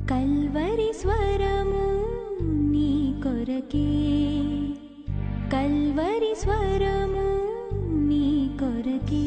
Calvary స్వరము నీ కొరకే, కల్వరి స్వరము నీ కొరకే.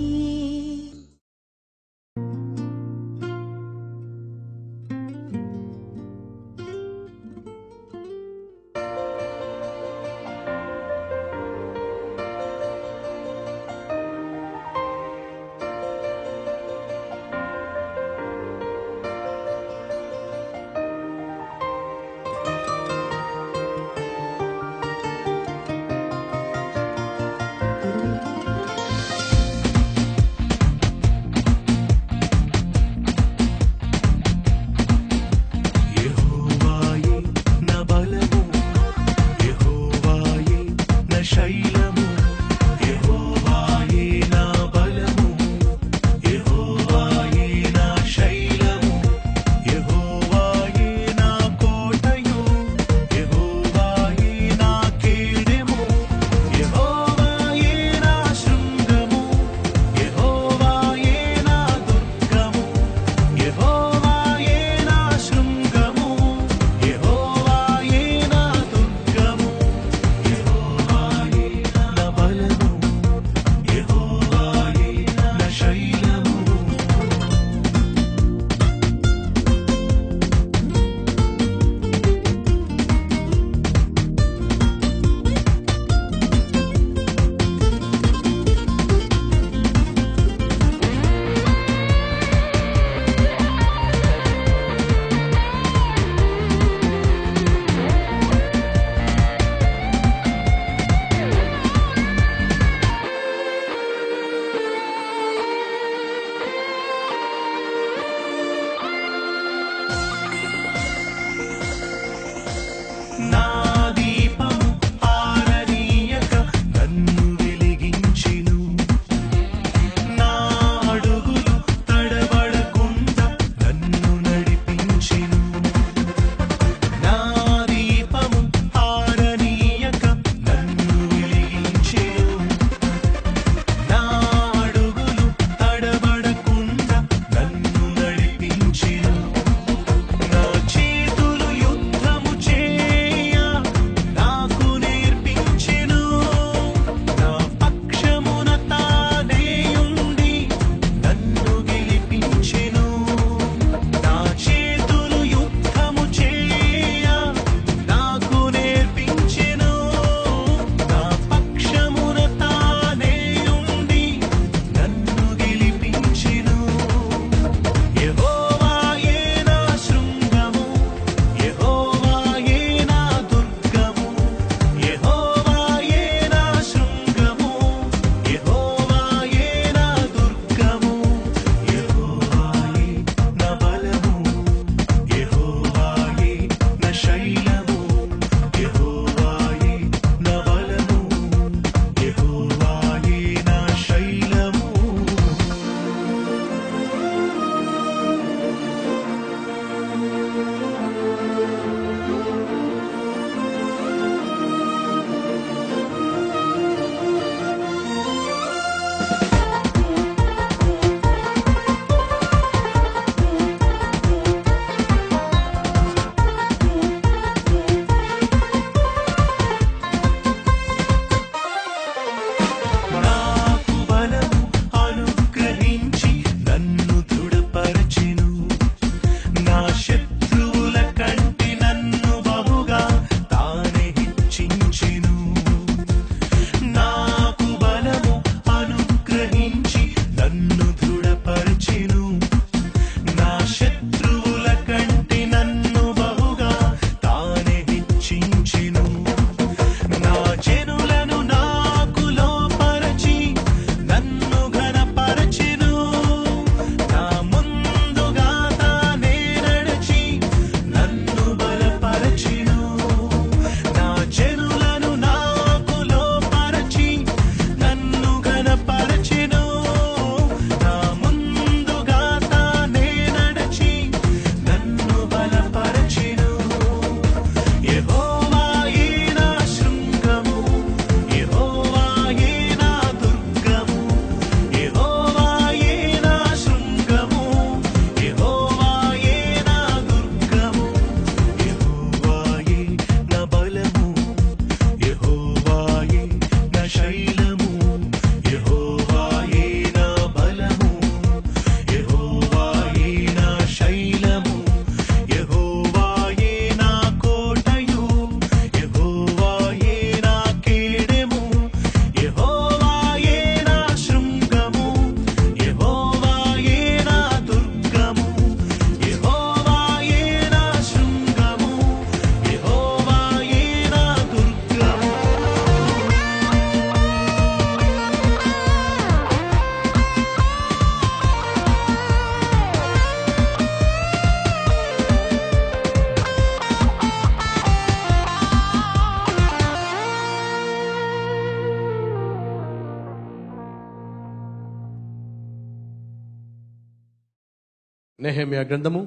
నెహెమ్యా గ్రంథము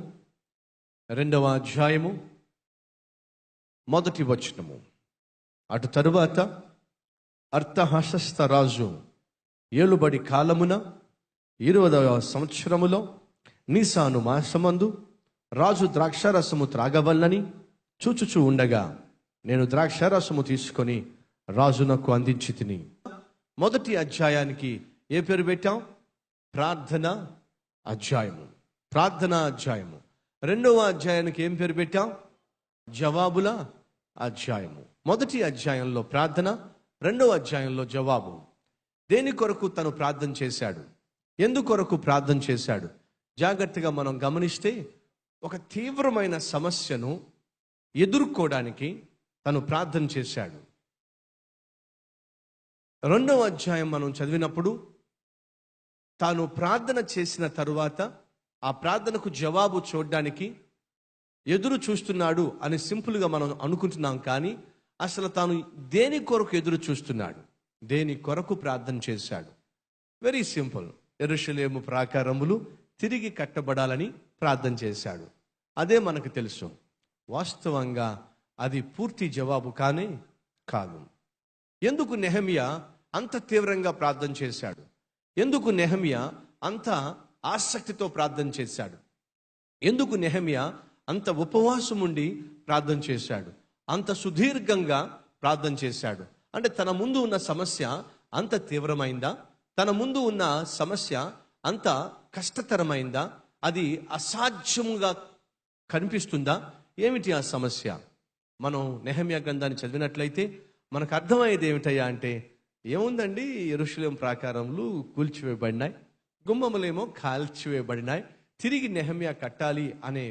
2వ అధ్యాయము 1వ వచనము. అటు తరువాత అర్తహషస్త రాజు ఏలుబడి కాలమున 20వ సంవత్సరములో నీసాను మాసమందు రాజు ద్రాక్షారసము త్రాగవల్లని చూచుచూ ఉండగా నేను ద్రాక్షారసము తీసుకొని రాజునకు అందించి తిని. మొదటి అధ్యాయానికి ఏ పేరు పెట్టాం? ప్రార్థన అధ్యాయము. ప్రార్థనా అధ్యాయము. 2వ అధ్యాయానికి ఏం పేరు పెట్టాం? జవాబుల అధ్యాయము. మొదటి అధ్యాయంలో ప్రార్థన, 2వ అధ్యాయంలో జవాబు. దేని కొరకు తను ప్రార్థన చేశాడు? ఎందుకొరకు ప్రార్థన చేశాడు? జాగ్రత్తగా మనం గమనిస్తే ఒక తీవ్రమైన సమస్యను ఎదుర్కోవడానికి తను ప్రార్థన చేశాడు. 2వ అధ్యాయం మనం చదివినప్పుడు తాను ప్రార్థన చేసిన తరువాత ఆ ప్రార్థనకు జవాబు చూడడానికి ఎదురు చూస్తున్నాడు అని సింపుల్గా మనం అనుకుంటున్నాం. కానీ అసలు తాను దేని కొరకు ఎదురు చూస్తున్నాడు, దేని కొరకు ప్రార్థన చేశాడు? Very simple. యెరూషలేము ప్రాకారములు తిరిగి కట్టబడాలని ప్రార్థన చేశాడు. అదే మనకు తెలుసు. వాస్తవంగా అది పూర్తి జవాబు కానీ కాదు. ఎందుకు నెహెమ్యా అంత తీవ్రంగా ప్రార్థన చేశాడు? ఎందుకు నెహెమ్యా అంత ఆసక్తితో ప్రార్థన చేశాడు? ఎందుకు నెహెమ్యా అంత ఉపవాసం ఉండి ప్రార్థన చేశాడు? అంత సుదీర్ఘంగా ప్రార్థన చేశాడు? అంటే తన ముందు ఉన్న సమస్య అంత తీవ్రమైందా? తన ముందు ఉన్న సమస్య అంత కష్టతరమైందా? అది అసాధ్యముగా కనిపిస్తుందా? ఏమిటి ఆ సమస్య? మనం నెహెమ్యా గ్రంథాన్ని చదివినట్లయితే మనకు అర్థమయ్యేది ఏమిటయ్యా అంటే, ఏముందండి, యెరూషలేము ప్రాకారములు కూల్చివేయబడినాయి, గుమ్మములేమో కాల్చివేయబడినాయి, తిరిగి నెహెమ్యా కట్టాలి అనే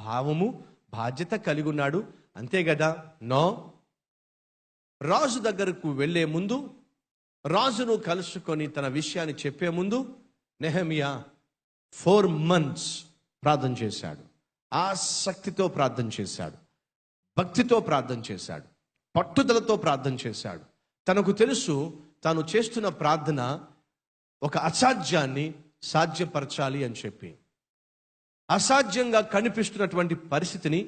భావము, బాధ్యత కలిగి ఉన్నాడు. అంతే కదా? నో. రాజు దగ్గరకు వెళ్లే ముందు, రాజును కలుసుకొని తన విషయాన్ని చెప్పే ముందు నెహెమ్యా 4 months ప్రార్థన చేశాడు. ఆసక్తితో ప్రార్థన చేశాడు, భక్తితో ప్రార్థన చేశాడు, పట్టుదలతో ప్రార్థన చేశాడు. తనకు తెలుసు తాను చేస్తున్న ప్రార్థన ఒక అసాధ్యాన్ని సాధ్యపరచాలి అని చెప్పి, అసాధ్యంగా కనిపిస్తున్నటువంటి పరిస్థితిని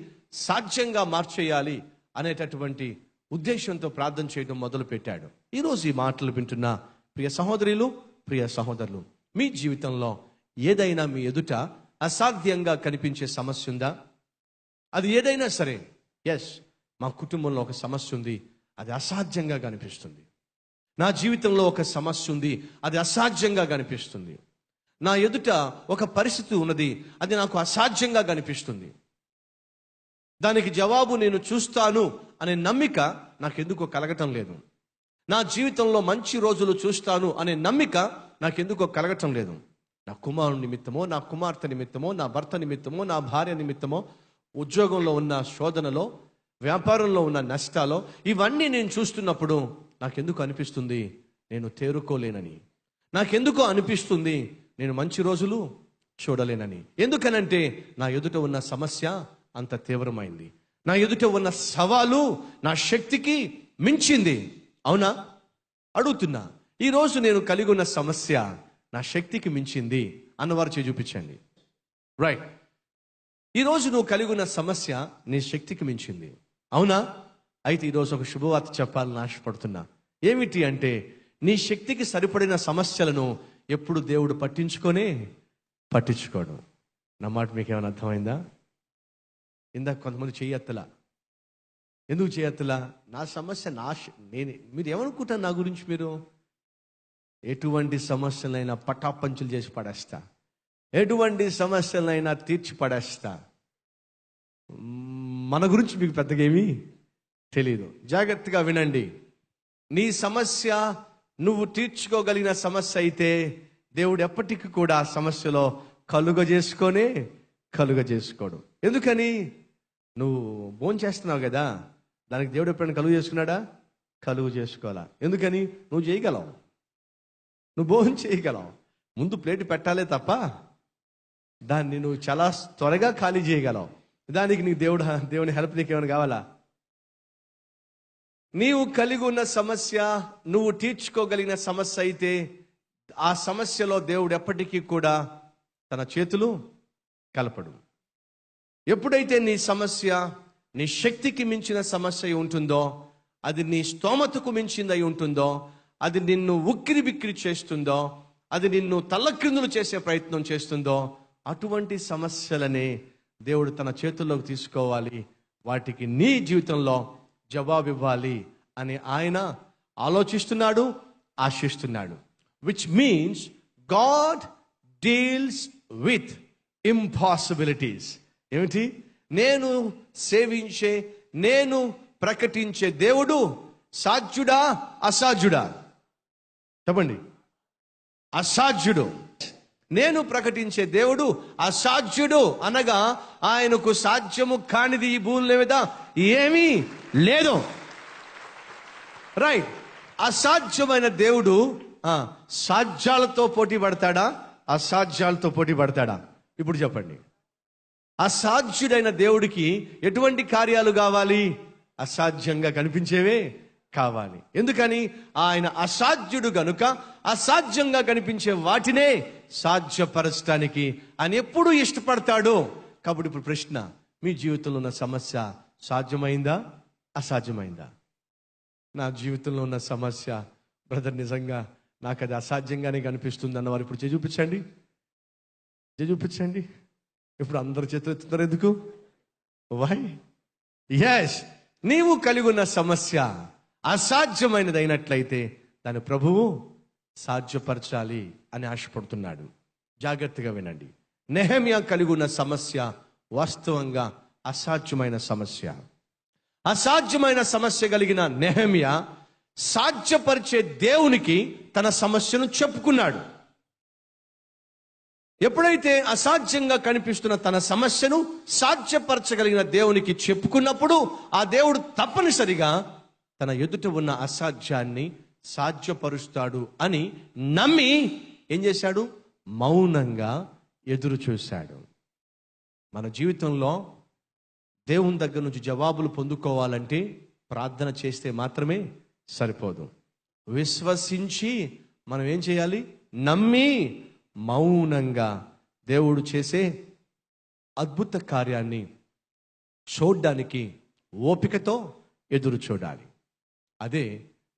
సాధ్యంగా మార్చేయాలి అనేటటువంటి ఉద్దేశంతో ప్రార్థన చేయడం మొదలుపెట్టాడు. ఈరోజు ఈ మాటలు వింటున్న ప్రియ సహోదరులు, ప్రియ సహోదరులు, మీ జీవితంలో ఏదైనా మీ ఎదుట అసాధ్యంగా కనిపించే సమస్య ఉందా? అది ఏదైనా సరే. ఎస్, మా కుటుంబంలో ఒక సమస్య ఉంది, అది అసాధ్యంగా కనిపిస్తుంది. నా జీవితంలో ఒక సమస్య ఉంది, అది అసాధ్యంగా కనిపిస్తుంది. నా ఎదుట ఒక పరిస్థితి ఉన్నది, అది నాకు అసాధ్యంగా కనిపిస్తుంది. దానికి జవాబు నేను చూస్తాను అనే నమ్మిక నాకెందుకో కలగటం లేదు. నా జీవితంలో మంచి రోజులు చూస్తాను అనే నమ్మిక నాకెందుకో కలగటం లేదు. నా కుమారుని నిమిత్తమో, నా కుమార్తె నిమిత్తమో, నా భర్త నిమిత్తమో, నా భార్య నిమిత్తమో, ఉద్యోగంలో ఉన్న శోధనలో, వ్యాపారంలో ఉన్న నష్టాలో, ఇవన్నీ నేను చూస్తున్నప్పుడు నాకెందుకు అనిపిస్తుంది నేను తేరుకోలేనని? నాకెందుకో అనిపిస్తుంది నేను మంచి రోజులు చూడలేనని. ఎందుకనంటే నా ఎదుట ఉన్న సమస్య అంత తీవ్రమైంది. నా ఎదుట ఉన్న సవాలు నా శక్తికి మించింది. అవునా? అడుగుతున్నా, ఈరోజు నేను కలిగి ఉన్న సమస్య నా శక్తికి మించింది అన్నవారు చేయి చూపించండి. రైట్. ఈరోజు నువ్వు కలిగి ఉన్న సమస్య నీ శక్తికి మించింది. అవునా? అయితే ఈరోజు ఒక శుభవార్త చెప్పాలని ఆశపడుతున్నా. ఏమిటి అంటే, నీ శక్తికి సరిపడిన సమస్యలను ఎప్పుడు దేవుడు పట్టించుకోడు. నా మాట మీకు ఏమైనా అర్థమైందా? ఇందాక కొంతమంది చెయ్యత్తలా. ఎందుకు చేయత్తలా? నా సమస్య మీరు ఏమనుకుంటారు నా గురించి? మీరు ఎటువంటి సమస్యలైనా పటాపంచులు చేసి పడేస్తా, ఎటువంటి సమస్యలైనా తీర్చి పడేస్తా. మన గురించి మీకు పెద్దగా ఏమీ తెలీదు. జాగ్రత్తగా వినండి. నీ సమస్య నువ్వు తీర్చుకోగలిగిన సమస్య అయితే దేవుడు ఎప్పటికీ కూడా ఆ సమస్యలో కలుగజేసుకోడు. ఎందుకని? నువ్వు భోంచేస్తున్నావు కదా, దానికి దేవుడు ఎప్పుడైనా కలుగు చేసుకున్నాడా? కలుగు చేసుకోవాలా. ఎందుకని? నువ్వు చేయగలవు, నువ్వు భోజనం చేయగలవు. ముందు ప్లేట్ పెట్టాలే తప్ప దాన్ని నువ్వు చాలా త్వరగా ఖాళీ చేయగలవు. దానికి నీకు దేవుని హెల్ప్ నీకు ఏమైనా కావాలా? నీవు కలిగి ఉన్న సమస్య నువ్వు తీర్చుకోగలిగిన సమస్య అయితే ఆ సమస్యలో దేవుడు ఎప్పటికీ కూడా తన చేతులు కలపడు. ఎప్పుడైతే నీ సమస్య నీ శక్తికి మించిన సమస్య ఉంటుందో, అది నీ స్తోమతకు మించిందై ఉంటుందో, అది నిన్ను ఉక్కిరి బిక్కిరి చేస్తుందో, అది నిన్ను తల్లక్రిందులు చేసే ప్రయత్నం చేస్తుందో, అటువంటి సమస్యలనే దేవుడు తన చేతుల్లోకి తీసుకోవాలి, వాటికి నీ జీవితంలో జవాబు ఇవ్వాలి అని ఆయన ఆలోచిస్తున్నాడు, ఆశిస్తున్నాడు. Which means God deals with impossibilities. ఏమిటి? నేను సేవించే, నేను ప్రకటించే దేవుడు సాధ్యుడా అసాధ్యుడా? చెప్పండి. అసాధ్యుడు. నేను ప్రకటించే దేవుడు అసాధ్యుడు అనగా ఆయనకు సాధ్యము కానిది ఈ భూమి మీద ఏమీ లేదు. రైట్. అసాధ్యమైన దేవుడు సాధ్యాలతో పోటీ పడతాడా, అసాధ్యాలతో పోటీ పడతాడా? ఇప్పుడు చెప్పండి. అసాధ్యుడైన దేవుడికి ఎటువంటి కార్యాలు కావాలి? అసాధ్యంగా కనిపించేవే కావాలి. ఎందుకని? ఆయన అసాధ్యుడు గనుక అసాధ్యంగా కనిపించే వాటినే సాధ్యపరచడానికి ఆయన ఎప్పుడూ ఇష్టపడతాడు. కాబట్టి ఇప్పుడు ప్రశ్న, మీ జీవితంలో ఉన్న సమస్య సాధ్యమైందా అసాధ్యమైందా? నా జీవితంలో ఉన్న సమస్య బ్రదర్ నిజంగా నాకు అది అసాధ్యంగానే కనిపిస్తుంది అన్నవారు ఇప్పుడు చూపించండి, చూపించండి. ఇప్పుడు అందరు చేతులు ఎత్తున్నారు. ఎందుకు? వై? ఎస్, నీవు కలిగి ఉన్న సమస్య అసాధ్యమైనది అయినట్లయితే దాన్ని ప్రభువు సాధ్యపరచాలి అని ఆశపడుతున్నాడు. జాగ్రత్తగా వినండి. నెహెమ్యా కలిగి ఉన్న సమస్య వాస్తవంగా అసాధ్యమైన సమస్య. అసాధ్యమైన సమస్య కలిగిన నెహెమ్యా సాధ్యపరిచే దేవునికి తన సమస్యను చెప్పుకున్నాడు. ఎప్పుడైతే అసాధ్యంగా కనిపిస్తున్న తన సమస్యను సాధ్యపరచగలిగిన దేవునికి చెప్పుకున్నప్పుడు ఆ దేవుడు తప్పనిసరిగా తన ఎదుట ఉన్న అసాధ్యాన్ని సాధ్యపరుస్తాడు అని నమ్మి ఏం చేశాడు? మౌనంగా ఎదురు చూశాడు. మన జీవితంలో దేవుని దగ్గర నుంచి జవాబులు పొందుకోవాలంటే ప్రార్థన చేస్తే మాత్రమే సరిపోదు. విశ్వసించి మనం ఏం చేయాలి? నమ్మి మౌనంగా దేవుడు చేసే అద్భుత కార్యాన్ని చూడ్డానికి ఓపికతో ఎదురు చూడాలి. అదే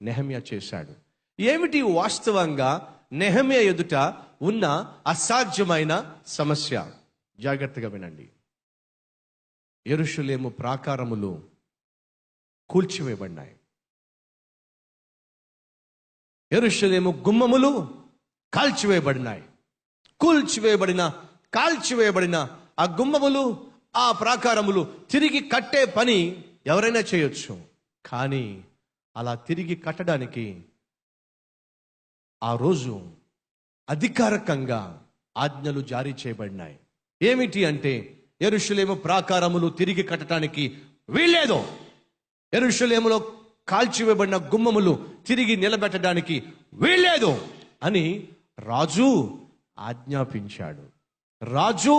నెహెమ్యా చేశాడు. ఏమిటి వాస్తవంగా నెహెమ్యా ఎదుట ఉన్న అసాధ్యమైన సమస్య? జాగ్రత్తగా వినండి. యెరూషలేము ప్రాకారములు కూల్చివేయబడినాయి. యెరూషలేము గుమ్మములు కాల్చివేయబడినాయి. కాల్చివేయబడిన ఆ గుమ్మములు, ఆ ప్రాకారములు తిరిగి కట్టే పని ఎవరైనా చేయొచ్చు. కానీ అలా తిరిగి కట్టడానికి ఆ రోజు అధికారికంగా ఆజ్ఞలు జారీ చేయబడినాయి. ఏమిటి అంటే, యెరూషలేము ప్రాకారములు తిరిగి కట్టడానికి వీల్లేదు. యెరూషలేములో కాల్చివేయబడిన గుమ్మములు తిరిగి నిలబెట్టడానికి వీల్లేదు అని రాజు ఆజ్ఞాపించాడు. రాజు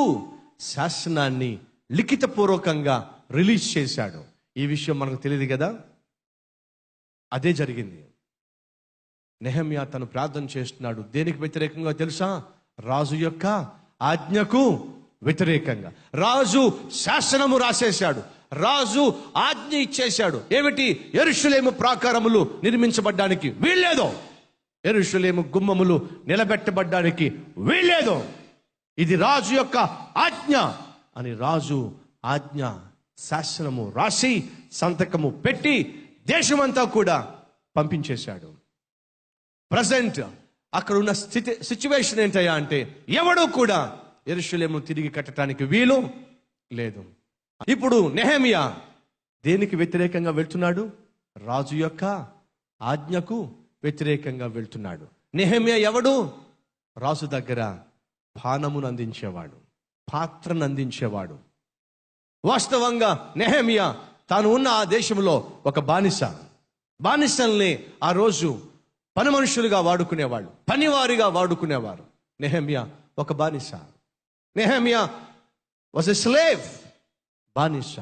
శాసనాన్ని లిఖితపూర్వకంగా రిలీజ్ చేశాడు. ఈ విషయం మనకు తెలియదు కదా. అదే జరిగింది. నెహెమ్యా తను ప్రార్థన చేస్తున్నాడు. దేనికి వ్యతిరేకంగా తెలుసా? రాజు యొక్క ఆజ్ఞకు వ్యతిరేకంగా. రాజు శాసనము రాసేశాడు, రాజు ఆజ్ఞ ఇచ్చేశాడు. ఏమిటి? యెరూషలేము ప్రాకారములు నిర్మించబడ్డానికి వీల్లేదు, యెరూషలేము గుమ్మములు నిలబెట్టబడ్డానికి వీల్లేదు, ఇది రాజు యొక్క ఆజ్ఞ అని రాజు ఆజ్ఞ శాసనము రాసి సంతకము పెట్టి దేశమంతా కూడా పంపించేశాడు. ప్రజెంట్ అక్కడ ఉన్న సిచ్యువేషన్ ఏంటయ్యా అంటే, ఎవడూ కూడా యెరూషలేము తిరిగి కట్టడానికి వీలు లేదు. ఇప్పుడు నెహెమ్యా దేనికి వ్యతిరేకంగా వెళ్తున్నాడు? రాజు యొక్క ఆజ్ఞకు వ్యతిరేకంగా వెళ్తున్నాడు. నెహెమ్యా ఎవడు? రాజు దగ్గర పానమును అందించేవాడు, పాత్రను అందించేవాడు. వాస్తవంగా నెహెమ్యా తాను ఉన్న ఆ దేశంలో ఒక బానిసల్ని ఆ రోజు పని మనుషులుగా వాడుకునేవాళ్ళు, పనివారిగా వాడుకునేవారు. నెహెమ్యా ఒక బానిస. Nehemiah was a slave. బానిస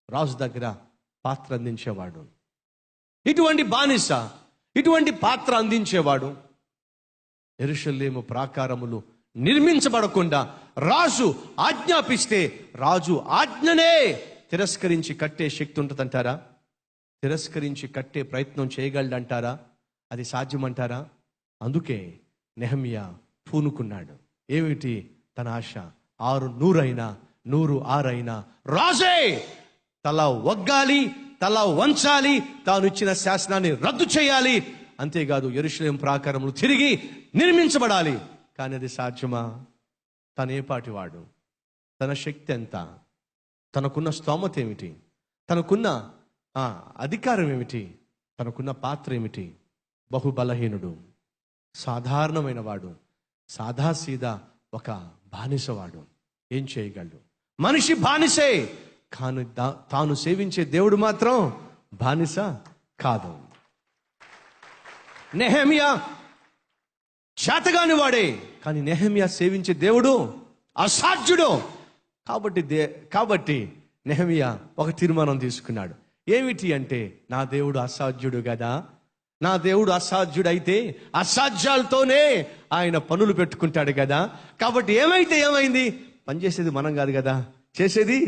రాజు దగ్గర పాత్ర అందించేవాడు. ఇటువంటి బానిస, ఇటువంటి పాత్ర అందించేవాడు యెరూషలేము ప్రాకారములు నిర్మించబడకుండా రాజు ఆజ్ఞాపిస్తే రాజు ఆజ్ఞనే తిరస్కరించి కట్టే శక్తి ఉంటుందంటారా? తిరస్కరించి కట్టే ప్రయత్నం చేయగలడంటారా? అది సాధ్యమంటారా? అందుకే నెహెమ్యా పూనుకున్నాడు. ఏమిటి తన ఆశ? 600 అయినా 106 అయినా రాజే తల వగ్గాలి, తల వంచాలి, తాను ఇచ్చిన శాసనాన్ని రద్దు చేయాలి. అంతేకాదు యెరూషలేము ప్రాకారములు తిరిగి నిర్మించబడాలి. కానీ అది సాధ్యమా? తను ఏ పాటివాడు? తన శక్తి ఎంత? తనకున్న స్తోమత ఏమిటి? తనకున్న అధికారం ఏమిటి? తనకున్న పాత్ర ఏమిటి? బహుబలహీనుడు, సాధారణమైన వాడు, సాదాసీదా ఒక బానిసవాడు. ఏం చేయగలడు? మనిషి బానిసే, కానీ తాను సేవించే దేవుడు మాత్రం బానిస కాదు. నెహెమ్యా చేతగాని వాడే, కానీ నెహెమ్యా సేవించే దేవుడు అసాధ్యుడు. కాబట్టి నెహెమ్యా ఒక తీర్మానం తీసుకున్నాడు. ఏమిటి అంటే, నా దేవుడు అసాధ్యుడు కదా, నా దేవుడు అసాధ్యుడైతే అసాధ్యాలతోనే ఆయన పనులు పెట్టుకుంటాడు కదా. కాబట్టి ఏమైంది, పనిచేసేది మనం కాదు కదా, చేసేది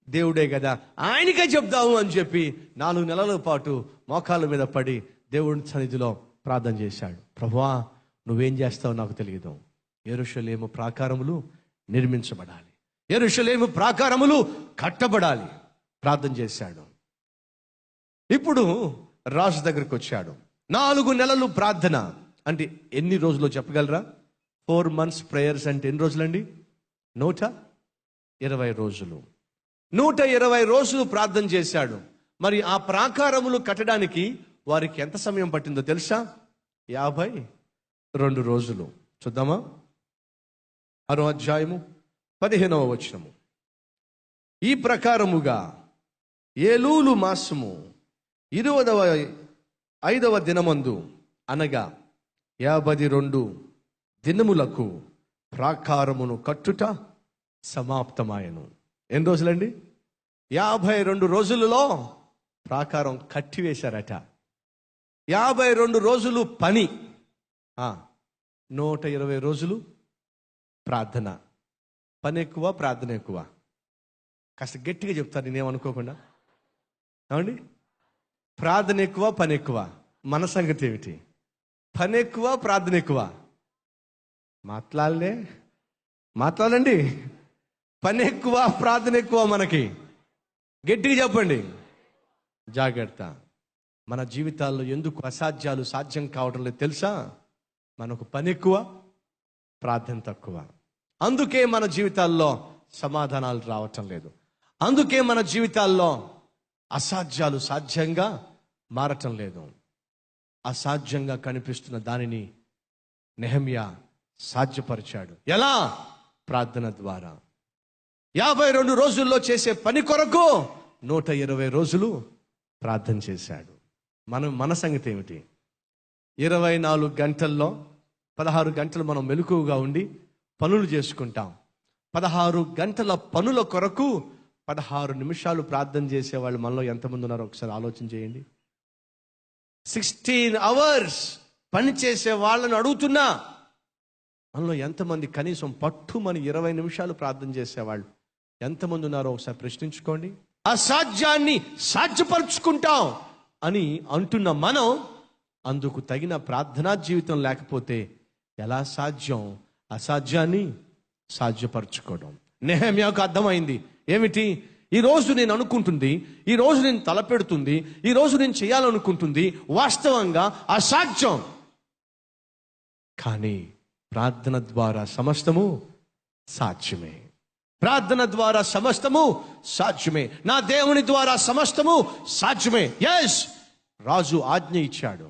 దేవుడే కదా, ఆయనకే చెప్దాము అని చెప్పి 4 నెలల పాటు మోకాళ్ళ మీద పడి దేవుడి సన్నిధిలో ప్రార్థన చేశాడు. ప్రభువా, నువ్వేం చేస్తావో నాకు తెలియదు. యెరూషలేము ప్రాకారములు నిర్మించబడాలి, యెరూషలేము ప్రాకారములు కట్టబడాలి. ప్రార్థన చేశాడు. ఇప్పుడు రాజు దగ్గరికి వచ్చాడు. 4 నెలలు ప్రార్థన అంటే ఎన్ని రోజులు చెప్పగలరా? 4 months ప్రేయర్స్ అంటే ఎన్ని రోజులండి? 120 రోజులు. 120 రోజులు ప్రార్థన చేశాడు. మరి ఆ ప్రాకారములు కట్టడానికి వారికి ఎంత సమయం పట్టిందో తెలుసా? 52 రోజులు. చూద్దామా? 6వ అధ్యాయము 15వ వచనము. ఈ ప్రకారముగా ఏలూలు మాసము 25వ దినమందు, అనగా 52 దినములకు ప్రాకారమును కట్టుట సమాప్తమాయను. ఎన్ని రోజులండి? 52 రోజులలో ప్రాకారం కట్టివేశారట. 52 రోజులు పని, 120 రోజులు ప్రార్థన. పని ఎక్కువ, ప్రార్థన ఎక్కువ? కాస్త గట్టిగా చెప్తాను నేనేమనుకోకుండా. ఏమండి? ప్రార్థన ఎక్కువ, పని ఎక్కువ? మన సంగతి ఏమిటి? పని ఎక్కువ, ప్రార్థన ఎక్కువ? మాట్లాడండి. పని ఎక్కువ, ప్రార్థన ఎక్కువ మనకి? గట్టిగా చెప్పండి. జాగ్రత్త. మన జీవితాల్లో ఎందుకు అసాధ్యాలు సాధ్యం కావడం లేదు తెలుసా? మనకు పని ఎక్కువ, ప్రార్థన తక్కువ. అందుకే మన జీవితాల్లో సమాధానాలు రావటం లేదు. అందుకే మన జీవితాల్లో అసాధ్యాలు సాధ్యంగా మారటం లేదు. అసాధ్యంగా కనిపిస్తున్న దానిని నెహెమ్యా సాధ్యపరిచాడు. ఎలా? ప్రార్థన ద్వారా. 52 రోజుల్లో చేసే పని కొరకు 120 రోజులు ప్రార్థన చేశాడు. మన సంగతి ఏమిటి? 24 గంటల్లో 16 గంటలు మనం మెలకువగా ఉండి పనులు చేసుకుంటాం. 16 గంటల పనుల కొరకు 16 నిమిషాలు ప్రార్థన చేసేవాళ్ళు మనలో ఎంతమంది ఉన్నారో ఒకసారి ఆలోచన చేయండి. 16 hours పని చేసే వాళ్ళని అడుగుతున్నా, మనలో ఎంతమంది కనీసం పట్టుమని 20 నిమిషాలు ప్రార్థన చేసేవాళ్ళు ఎంతమంది ఉన్నారో ఒకసారి ప్రశ్నించుకోండి. అసాధ్యాన్ని సాధ్యపరుచుకుంటాం అని అంటున్న మనం అందుకు తగిన ప్రార్థనా జీవితం లేకపోతే ఎలా సాధ్యం అసాధ్యాన్ని సాధ్యపరచుకోవడం? నెహెమ్యాకు అర్థమైంది. ఏమిటి? ఈ రోజు నేను అనుకుంటుంది, ఈ రోజు నేను తలపెడుతుంది, ఈ రోజు నేను చేయాలనుకుంటుంది వాస్తవంగా అసాధ్యం. కానీ ప్రార్థన ద్వారా సమస్తము సాధ్యమే. ప్రార్థన ద్వారా సమస్తము సాధ్యమే. నా దేవుని ద్వారా సమస్తము సాధ్యమే. ఎస్, రాజు ఆజ్ఞ ఇచ్చాడు.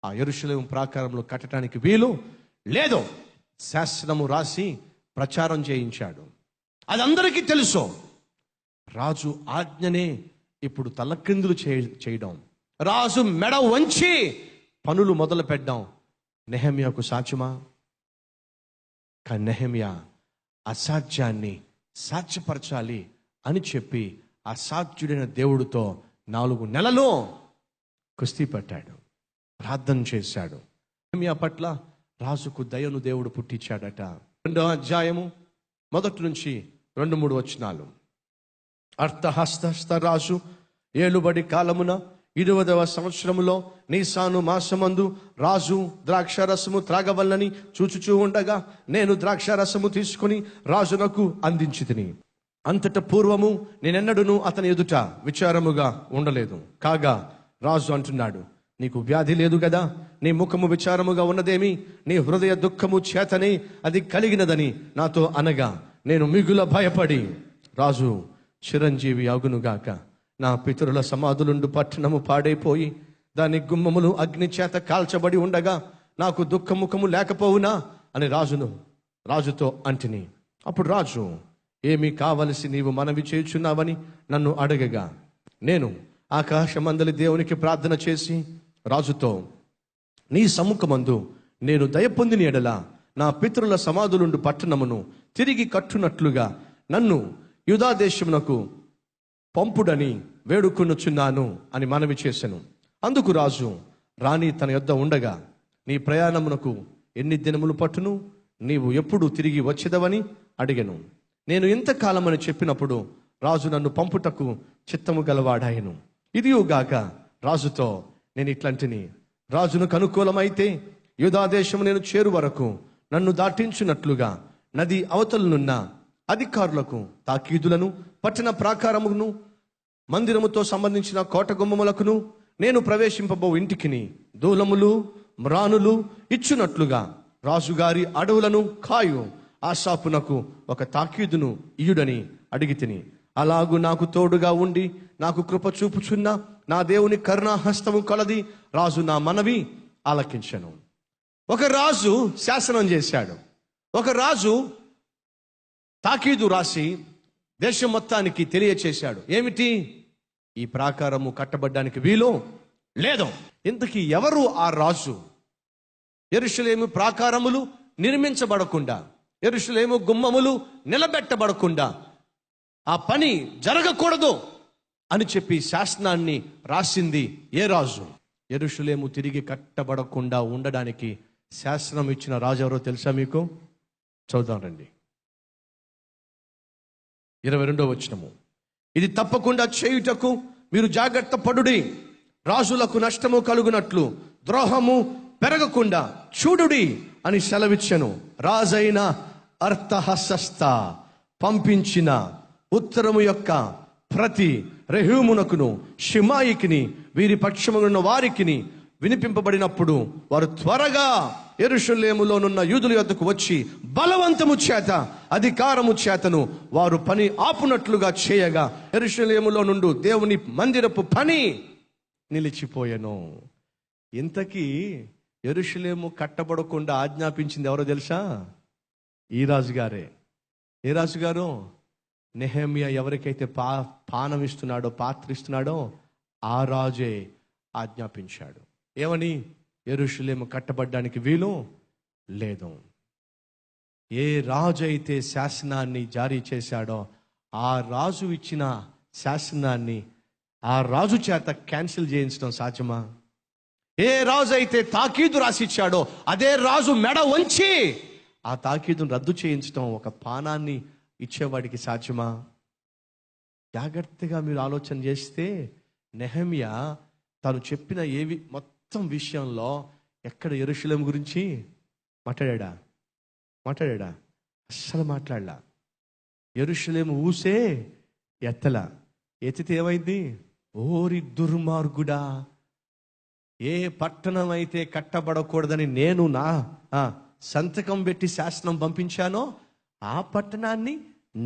ఆ యెరూషలేము ప్రాకారంలో కట్టడానికి వీలు లేదు. శాసనము రాసి ప్రచారం చేయించాడు. అది అందరికీ తెలుసు. రాజు ఆజ్ఞనే ఇప్పుడు తలక్రిందులు చేయడం, రాజు మెడ వంచి పనులు మొదలు పెట్టడం నెహెమ్యాకు సాధ్యమా? కానీ నెహెమ్యా అసాధ్యాన్ని సాధ్యపరచాలి అని చెప్పి అసాధ్యుడైన దేవుడితో 4 నెలలు కుస్తీ పట్టాడు, ప్రార్థన చేశాడు. నెహెమ్యా పట్ల రాజుకు దయను దేవుడు పుట్టించాడట. 2వ అధ్యాయము 1 నుంచి 2-3 వచనాలు. అర్థహస్త రాజు ఏలుబడి కాలమున 20వ సంవత్సరములో నీసాను మాసమందు రాజు ద్రాక్షారసము త్రాగవల్లని చూచుచూ ఉండగా నేను ద్రాక్షారసము తీసుకుని రాజునకు అందించితిని. అంతట పూర్వము నేనెన్నడూను అతని ఎదుట విచారముగా ఉండలేదు. కాగా రాజు అంటున్నాడు, నీకు వ్యాధి లేదు కదా, నీ ముఖము విచారముగా ఉన్నదేమి, నీ హృదయ దుఃఖము చేతనే అది కలిగినదని నాతో అనగా నేను మిగుల భయపడి, రాజు చిరంజీవి అగునుగాక, నా పితరుల సమాధులుండు పట్టణము పాడైపోయి దాని గుమ్మములు అగ్ని చేత కాల్చబడి ఉండగా నాకు దుఃఖముఖము లేకపోవునా అని రాజుతో అంటిని. అప్పుడు రాజు, ఏమి కావలసి నీవు మనవి చేయుచున్నావని నన్ను అడగగా నేను ఆకాశమందలి దేవునికి ప్రార్థన చేసి రాజుతో, నీ సముఖమందు నేను దయ పొందిన ఎడల నా పితరుల సమాధులుండు పట్టణమును తిరిగి కట్టునట్లుగా నన్ను యూదా దేశమునకు పంపుడని వేడుకొనుచున్నాను అని మనవి చేసెను. అందుకు రాజు, రాణి తన యొద్ద ఉండగా నీ ప్రయాణమునకు ఎన్ని దినములు పట్టును, నీవు ఎప్పుడు తిరిగి వచ్చేదవని అడిగెను. నేను ఇంతకాలమని చెప్పినప్పుడు రాజు నన్ను పంపుటకు చిత్తము గలవాడాయను. ఇదియుగాక రాజుతో నేను ఇట్లాంటిని, రాజునకు అనుకూలమైతే యూదా దేశము నేను చేరు వరకు నన్ను దాటించున్నట్లుగా నది అవతలనున్న అధికారులకు తాకీదులను, పట్టణ ప్రాకారమును, మందిరముతో సంబంధించిన కోట గుమ్మములకును, నేను ప్రవేశింపబో ఇంటికిని దూలములు మ్రానులు ఇచ్చునట్లుగా రాజుగారి అడవులను కాయు ఆసాపునకు ఒక తాకీదును ఇయుడని అడిగితిని. అలాగు నాకు తోడుగా ఉండి నాకు కృప చూపుచున్న నా దేవుని కరుణాహస్తము కొలది రాజు నా మనవి ఆలకించెను. ఒక రాజు శాసనం చేశాడు. ఒక రాజు తాకీదు రాసి దేశం మొత్తానికి తెలియచేశాడు. ఏమిటి? ఈ ప్రాకారము కట్టబడ్డానికి వీలు లేదు. ఇంతకీ ఎవరు ఆ రాజు? యెరూషలేము ప్రాకారములు నిర్మించబడకుండా, యెరూషలేము గుమ్మములు నిలబెట్టబడకుండా ఆ పని జరగకూడదు అని చెప్పి శాసనాన్ని రాసింది ఏ రాజు? యెరూషలేము తిరిగి కట్టబడకుండా ఉండడానికి శాసనం ఇచ్చిన రాజు ఎవరో తెలుసా మీకు? చూద్దాం రండి. 22వ వచనము. ఇది తప్పకుండా చేయుటకు మీరు జాగ్రత్త పడుడి, రాజులకు నష్టము కలుగునట్లు ద్రోహము పెరగకుండా చూడుడి అని సెలవిచ్చెను. రాజైన అర్థహస్త పంపించిన ఉత్తరము యొక్క ప్రతి రెహూమునకును షిమాయికిని వీరి పక్షమునున్న వారికిని వినిపింపబడినప్పుడు వారు త్వరగా యెరూషలేములోనున్న యూదుల యొద్దకు వచ్చి బలవంతము చేత అధికారము చేతను వారు పని ఆపునట్లుగా చేయగా యెరూషలేములో నుండి దేవుని మందిరపు పని నిలిచిపోయెను. ఇంతకీ యెరూషలేము కట్టబడకుండా ఆజ్ఞాపించింది ఎవరో తెలుసా? ఈ రాజుగారే. ఏ రాజుగారు? నెహెమ్యా ఎవరికైతే పానం ఇస్తున్నాడో, పాత్ర ఇస్తున్నాడో ఆ రాజే ఆజ్ఞాపించాడు. ఏమని? యెరూషలేము కట్టబడ్డానికి వీలు లేదు. ఏ రాజు అయితే శాసనాన్ని జారీ చేశాడో ఆ రాజు ఇచ్చిన శాసనాన్ని ఆ రాజు చేత క్యాన్సిల్ చేయించడం సాధ్యమా? ఏ రాజు అయితే తాకీదు రాసిచ్చాడో అదే రాజు మెడ వంచి ఆ తాకీదును రద్దు చేయించడం ఒక పానాన్ని ఇచ్చేవాడికి సాధ్యమా? జాగ్రత్తగా మీరు ఆలోచన చేస్తే నెహెమ్యా తను చెప్పిన మొత్తం విషయంలో ఎక్కడ యెరూషలేము గురించి మాట్లాడా? అస్సలు మాట్లాడలా. యెరూషలేము ఊసే ఎత్తితే ఏమైంది? ఓరి దుర్మార్గుడా, ఏ పట్టణం అయితే కట్టబడకూడదని నేను నా సంతకం పెట్టి శాసనం పంపించానో ఆ పట్టణాన్ని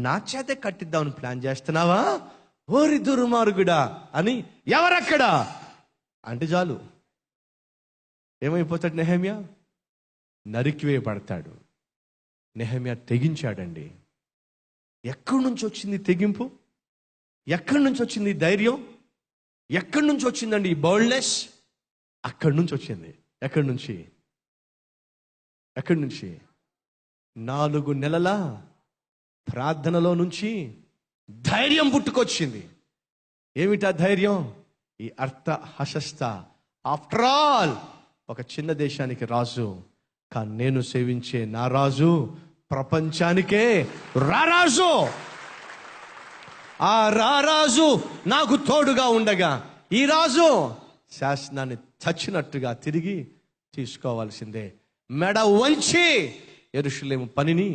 నా చేతే కట్టిద్దామని ప్లాన్ చేస్తున్నావా? ఓరి దుర్మార్గుడా అని ఎవరక్కడా అంటే చాలు ఏమైపోతాడు నెహెమ్యా? నరికివేయబడతాడు. నెహెమ్యా తెగించాడండి. ఎక్కడి నుంచి వచ్చింది తెగింపు? ఎక్కడి నుంచి వచ్చింది ధైర్యం? ఎక్కడి నుంచి వచ్చిందండి ఈ బోల్డ్నెస్? అక్కడి నుంచి వచ్చింది. ఎక్కడి నుంచి? 4 నెలల ప్రార్థనలో నుంచి ధైర్యం పుట్టుకొచ్చింది. ఏమిటా ధైర్యం? ఈ అర్థహస్త ఆఫ్టర్ ఆల్ ఒక చిన్న దేశానికి రాజు కానీ నేను సేవించే నా రాజు ప్రపంచానికే రారాజు. ఆ రారాజు నాకు తోడుగా ఉండగా ఈ రాజు శాసనాన్ని చచ్చినట్టుగా తిరిగి తీసుకోవాల్సిందే. మెడ వంచి యెరూషలేము పనిని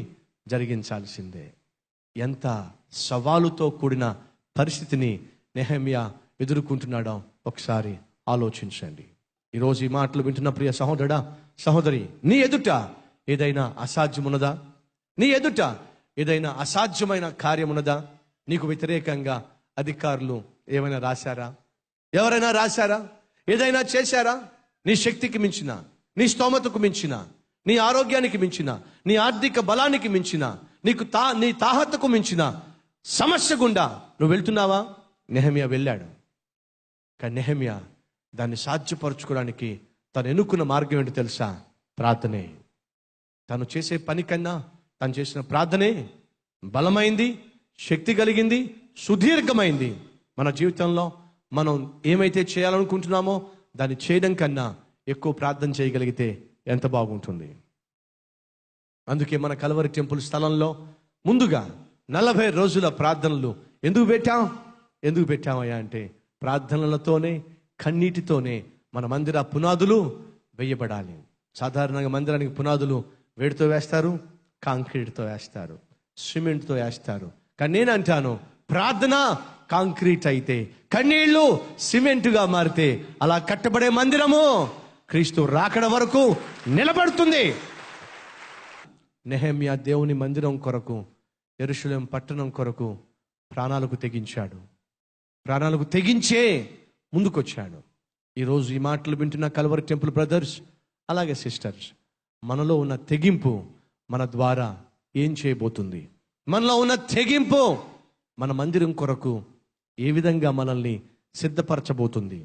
జరిగించాల్సిందే. ఎంత సవాలుతో కూడిన పరిస్థితిని నెహెమ్యా ఎదుర్కొంటున్నాడో ఒకసారి ఆలోచించండి. ఈరోజు ఈ మాటలు వింటున్న ప్రియ సహోదరుడా, సహోదరి, నీ ఎదుట ఏదైనా అసాధ్యమున్నదా? నీ ఎదుట ఏదైనా అసాధ్యమైన కార్యమున్నదా? నీకు వ్యతిరేకంగా అధికారులు ఏమైనా రాశారా? ఎవరైనా రాశారా? ఏదైనా చేశారా? నీ శక్తికి మించిన, నీ స్తోమతకు మించిన, నీ ఆరోగ్యానికి మించిన, నీ ఆర్థిక బలానికి మించిన, నీ తాహతకు మించిన సమస్య గుండా నువ్వు వెళ్తున్నావా? నెహెమ్యా వెళ్ళాడు. కానీ నెహెమ్యా దాన్ని సాధ్యపరచుకోవడానికి తను ఎన్నుకున్న మార్గం ఏంటో తెలుసా? ప్రార్థనే. తను చేసే పని కన్నా తను చేసిన ప్రార్థనే బలమైంది, శక్తి కలిగింది, సుదీర్ఘమైంది. మన జీవితంలో మనం ఏమైతే చేయాలనుకుంటున్నామో దాన్ని చేయడం కన్నా ఎక్కువ ప్రార్థన చేయగలిగితే ఎంత బాగుంటుంది. అందుకే మన కల్వరి టెంపుల్ స్థలంలో ముందుగా 40 రోజుల ప్రార్థనలు ఎందుకు పెట్టామయ్యా అంటే ప్రార్థనలతోనే, కన్నీటితోనే మన మందిర పునాదులు వేయబడాలి. సాధారణంగా మందిరానికి పునాదులు వేడితో వేస్తారు, కాంక్రీట్తో వేస్తారు, సిమెంట్తో వేస్తారు. కానీ నేను అంటాను, ప్రార్థన కాంక్రీట్ అయితే, కన్నీళ్లు సిమెంటుగా మారితే అలా కట్టబడే మందిరము క్రీస్తు రాకడ వరకు నిలబడుతుంది. నెహెమ్యా దేవుని మందిరం కొరకు, యెరూషలేము పట్టణం కొరకు ప్రాణాలకు తెగించాడు. ప్రాణాలకు తెగించే ముందుకొచ్చాడు. ఈరోజు ఈ మాటలు వింటున్న కల్వరి టెంపుల్ బ్రదర్స్, అలాగే సిస్టర్స్, మనలో ఉన్న తెగింపు మన ద్వారా ఏం చేయబోతుంది? మనలో ఉన్న తెగింపు మన మందిరం కొరకు ఏ విధంగా మనల్ని సిద్ధపరచబోతుంది?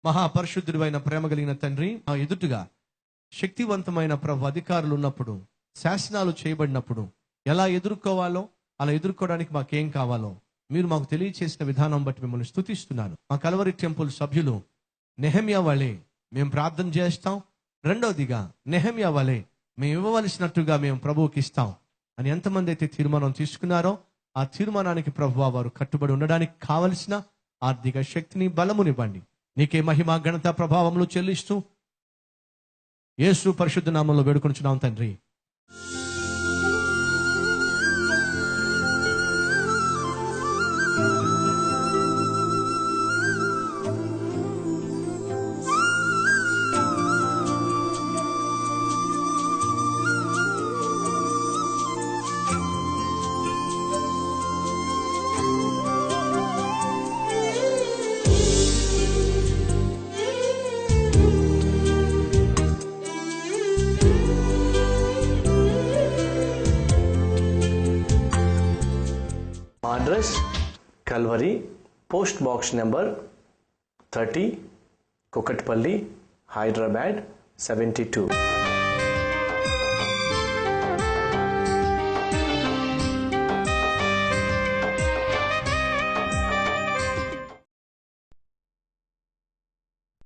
మహాపరిశుద్ధుడైన ప్రేమ కలిగిన తండ్రి, ఆ ఎదుటిగా శక్తివంతమైన ప్రభు అధికారులు ఉన్నప్పుడు, శాసనాలు చేయబడినప్పుడు ఎలా ఎదుర్కోవాలో, అలా ఎదుర్కోవడానికి మాకేం కావాలో మీరు మాకు తెలియచేసిన విధానం బట్టి మిమ్మల్ని స్తుతిస్తున్నాను. మా కల్వరి టెంపుల్ సభ్యులు నెహెమ్యా వలె మేము ప్రార్థన చేస్తాం, రెండవదిగా నెహెమ్యా వలె మేము ఇవ్వవలసినట్టుగా మేము ప్రభువుకి ఇస్తాం అని ఎంతమంది అయితే తీర్మానం తీసుకున్నారో ఆ తీర్మానానికి ప్రభువా వారు కట్టుబడి ఉండడానికి కావలసిన ఆర్థిక శక్తిని, బలమునివ్వండి. నీకే మహిమ, ఘనత, ప్రభావములు చెల్లిస్తూ యేసు పరిశుద్ధ నామంలో వేడుకొనుచున్నాం తండ్రి. Address Calvary, post box number 30, Kukatpally, Hyderabad 72.